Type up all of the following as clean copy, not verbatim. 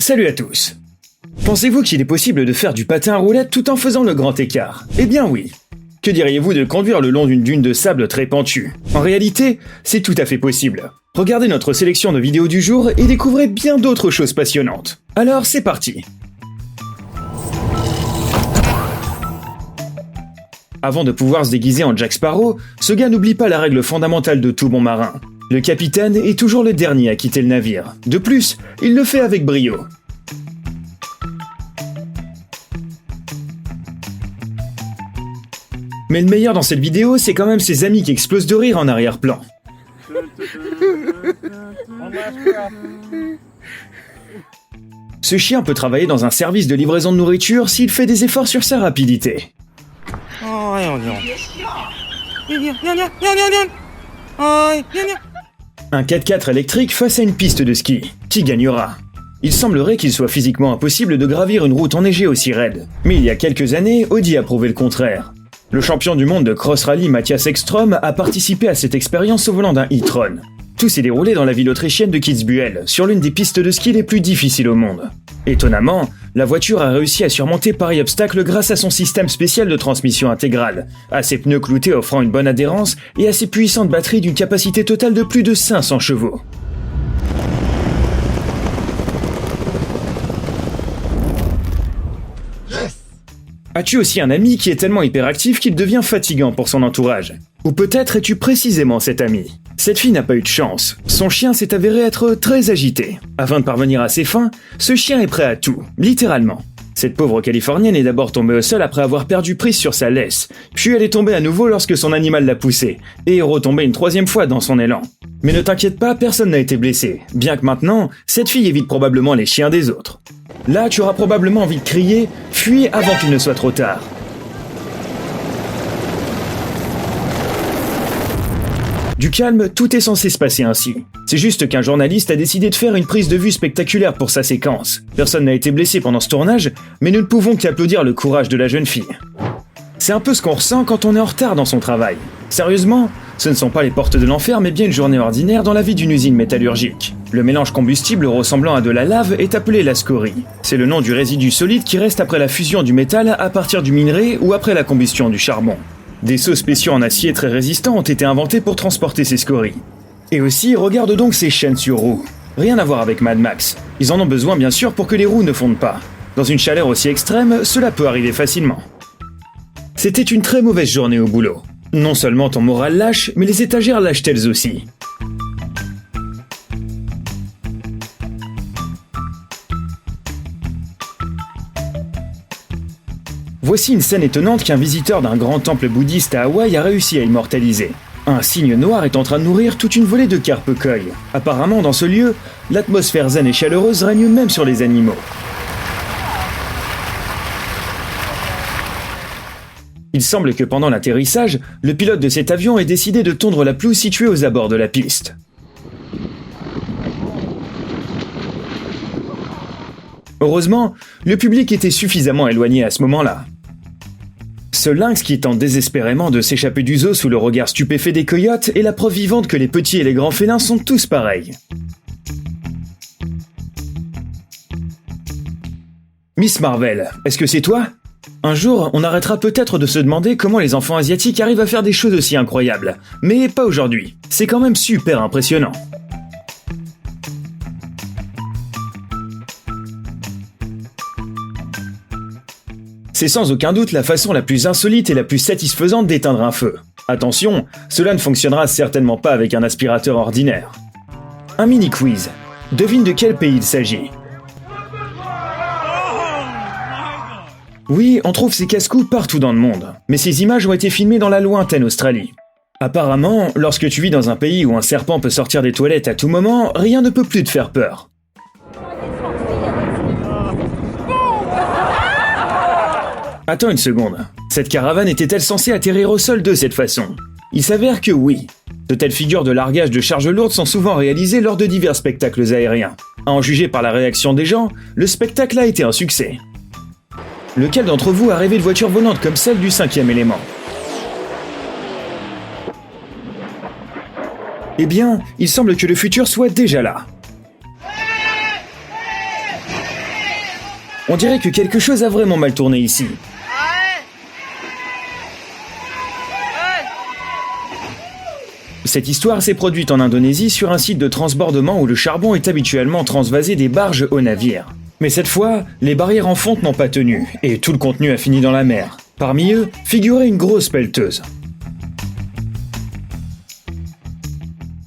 Salut à tous. Pensez-vous qu'il est possible de faire du patin à roulettes tout en faisant le grand écart? Eh bien oui. Que diriez-vous de conduire le long d'une dune de sable très pentue? En réalité, c'est tout à fait possible. Regardez notre sélection de vidéos du jour et découvrez bien d'autres choses passionnantes. Alors c'est parti. Avant de pouvoir se déguiser en Jack Sparrow, ce gars n'oublie pas la règle fondamentale de tout bon marin. Le capitaine est toujours le dernier à quitter le navire. De plus, il le fait avec brio. Mais le meilleur dans cette vidéo, c'est quand même ses amis qui explosent de rire en arrière-plan. Ce chien peut travailler dans un service de livraison de nourriture s'il fait des efforts sur sa rapidité. Un 4x4 électrique face à une piste de ski. Qui gagnera? Il semblerait qu'il soit physiquement impossible de gravir une route enneigée aussi raide. Mais il y a quelques années, Audi a prouvé le contraire. Le champion du monde de cross rally Matthias Ekström a participé à cette expérience au volant d'un e-tron. Tout s'est déroulé dans la ville autrichienne de Kitzbühel, sur l'une des pistes de ski les plus difficiles au monde. Étonnamment, la voiture a réussi à surmonter pareil obstacle grâce à son système spécial de transmission intégrale, à ses pneus cloutés offrant une bonne adhérence et à ses puissantes batteries d'une capacité totale de plus de 500 chevaux. As-tu aussi un ami qui est tellement hyperactif qu'il devient fatigant pour son entourage? Ou peut-être es-tu précisément cet ami? Cette fille n'a pas eu de chance. Son chien s'est avéré être très agité. Afin de parvenir à ses fins, ce chien est prêt à tout, littéralement. Cette pauvre Californienne est d'abord tombée au sol après avoir perdu prise sur sa laisse, puis elle est tombée à nouveau lorsque son animal l'a poussée, et est retombée une troisième fois dans son élan. Mais ne t'inquiète pas, personne n'a été blessé, bien que maintenant, cette fille évite probablement les chiens des autres. Là, tu auras probablement envie de crier « Fuis avant qu'il ne soit trop tard ». Du calme, tout est censé se passer ainsi. C'est juste qu'un journaliste a décidé de faire une prise de vue spectaculaire pour sa séquence. Personne n'a été blessé pendant ce tournage, mais nous ne pouvons qu'applaudir le courage de la jeune fille. C'est un peu ce qu'on ressent quand on est en retard dans son travail. Sérieusement, ce ne sont pas les portes de l'enfer, mais bien une journée ordinaire dans la vie d'une usine métallurgique. Le mélange combustible ressemblant à de la lave est appelé la scorie. C'est le nom du résidu solide qui reste après la fusion du métal à partir du minerai ou après la combustion du charbon. Des seaux spéciaux en acier très résistants ont été inventés pour transporter ces scories. Et aussi, regarde donc ces chaînes sur roues. Rien à voir avec Mad Max. Ils en ont besoin bien sûr pour que les roues ne fondent pas. Dans une chaleur aussi extrême, cela peut arriver facilement. C'était une très mauvaise journée au boulot. Non seulement ton moral lâche, mais les étagères lâchent elles aussi. Voici une scène étonnante qu'un visiteur d'un grand temple bouddhiste à Hawaï a réussi à immortaliser. Un cygne noir est en train de nourrir toute une volée de carpe koi. Apparemment, dans ce lieu, l'atmosphère zen et chaleureuse règne même sur les animaux. Il semble que pendant l'atterrissage, le pilote de cet avion ait décidé de tondre la pelouse située aux abords de la piste. Heureusement, le public était suffisamment éloigné à ce moment-là. Ce lynx qui tente désespérément de s'échapper du zoo sous le regard stupéfait des coyotes est la preuve vivante que les petits et les grands félins sont tous pareils. Miss Marvel, est-ce que c'est toi? Un jour, on arrêtera peut-être de se demander comment les enfants asiatiques arrivent à faire des choses aussi incroyables. Mais pas aujourd'hui. C'est quand même super impressionnant. C'est sans aucun doute la façon la plus insolite et la plus satisfaisante d'éteindre un feu. Attention, cela ne fonctionnera certainement pas avec un aspirateur ordinaire. Un mini quiz. Devine de quel pays il s'agit. Oui, on trouve ces casse-coups partout dans le monde, mais ces images ont été filmées dans la lointaine Australie. Apparemment, lorsque tu vis dans un pays où un serpent peut sortir des toilettes à tout moment, rien ne peut plus te faire peur. Attends une seconde, cette caravane était-elle censée atterrir au sol de cette façon? Il s'avère que oui. De telles figures de largage de charges lourdes sont souvent réalisées lors de divers spectacles aériens. À en juger par la réaction des gens, le spectacle a été un succès. Lequel d'entre vous a rêvé de voiture volante comme celle du 5e élément? Eh bien, il semble que le futur soit déjà là. On dirait que quelque chose a vraiment mal tourné ici. Cette histoire s'est produite en Indonésie sur un site de transbordement où le charbon est habituellement transvasé des barges aux navires. Mais cette fois, les barrières en fonte n'ont pas tenu, et tout le contenu a fini dans la mer. Parmi eux, figurait une grosse pelleteuse.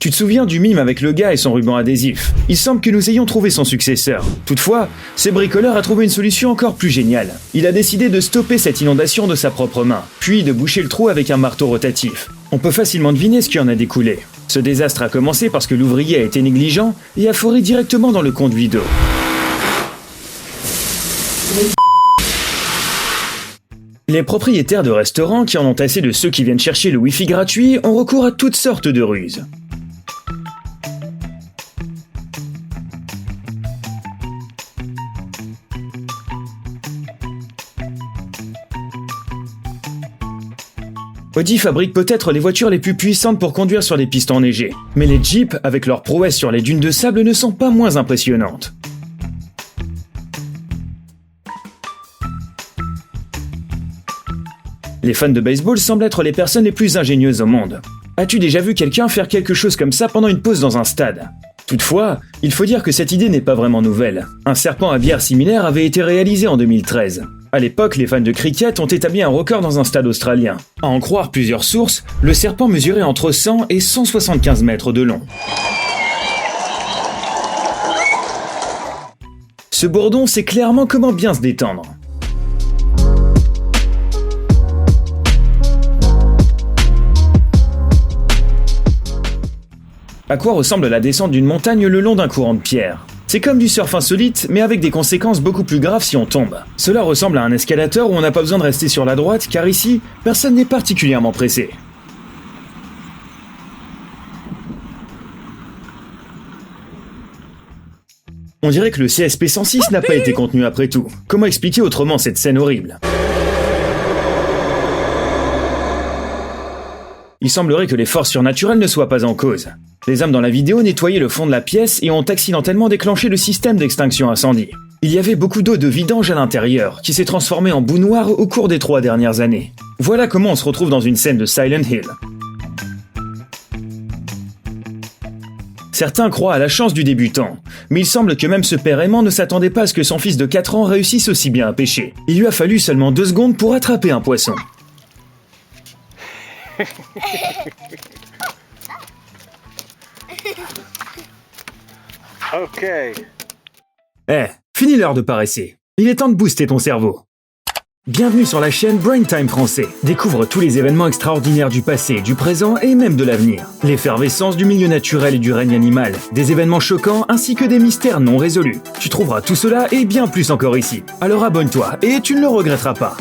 Tu te souviens du mime avec le gars et son ruban adhésif? Il semble que nous ayons trouvé son successeur. Toutefois, ce bricoleur a trouvé une solution encore plus géniale. Il a décidé de stopper cette inondation de sa propre main, puis de boucher le trou avec un marteau rotatif. On peut facilement deviner ce qui en a découlé. Ce désastre a commencé parce que l'ouvrier a été négligent et a foré directement dans le conduit d'eau. Les propriétaires de restaurants qui en ont assez de ceux qui viennent chercher le Wi-Fi gratuit ont recours à toutes sortes de ruses. Audi fabrique peut-être les voitures les plus puissantes pour conduire sur des pistes enneigées, mais les Jeeps, avec leurs prouesses sur les dunes de sable, ne sont pas moins impressionnantes. Les fans de baseball semblent être les personnes les plus ingénieuses au monde. As-tu déjà vu quelqu'un faire quelque chose comme ça pendant une pause dans un stade? Toutefois, il faut dire que cette idée n'est pas vraiment nouvelle. Un serpent à bière similaire avait été réalisé en 2013. À l'époque, les fans de cricket ont établi un record dans un stade australien. À en croire plusieurs sources, le serpent mesurait entre 100 et 175 mètres de long. Ce bourdon sait clairement comment bien se détendre. À quoi ressemble la descente d'une montagne le long d'un courant de pierre? C'est comme du surf insolite, mais avec des conséquences beaucoup plus graves si on tombe. Cela ressemble à un escalator où on n'a pas besoin de rester sur la droite, car ici, personne n'est particulièrement pressé. On dirait que le CSP-106 n'a pas été contenu après tout. Comment expliquer autrement cette scène horrible? Il semblerait que les forces surnaturelles ne soient pas en cause. Les hommes dans la vidéo nettoyaient le fond de la pièce et ont accidentellement déclenché le système d'extinction incendie. Il y avait beaucoup d'eau de vidange à l'intérieur, qui s'est transformée en boue noire au cours des 3 dernières années. Voilà comment on se retrouve dans une scène de Silent Hill. Certains croient à la chance du débutant, mais il semble que même ce père aimant ne s'attendait pas à ce que son fils de 4 ans réussisse aussi bien à pêcher. Il lui a fallu seulement 2 secondes pour attraper un poisson. Ok. Fini l'heure de paresser. Il est temps de booster ton cerveau. Bienvenue sur la chaîne Brain Time Français. Découvre tous les événements extraordinaires du passé, du présent et même de l'avenir. L'effervescence du milieu naturel et du règne animal, des événements choquants ainsi que des mystères non résolus. Tu trouveras tout cela et bien plus encore ici. Alors abonne-toi et tu ne le regretteras pas.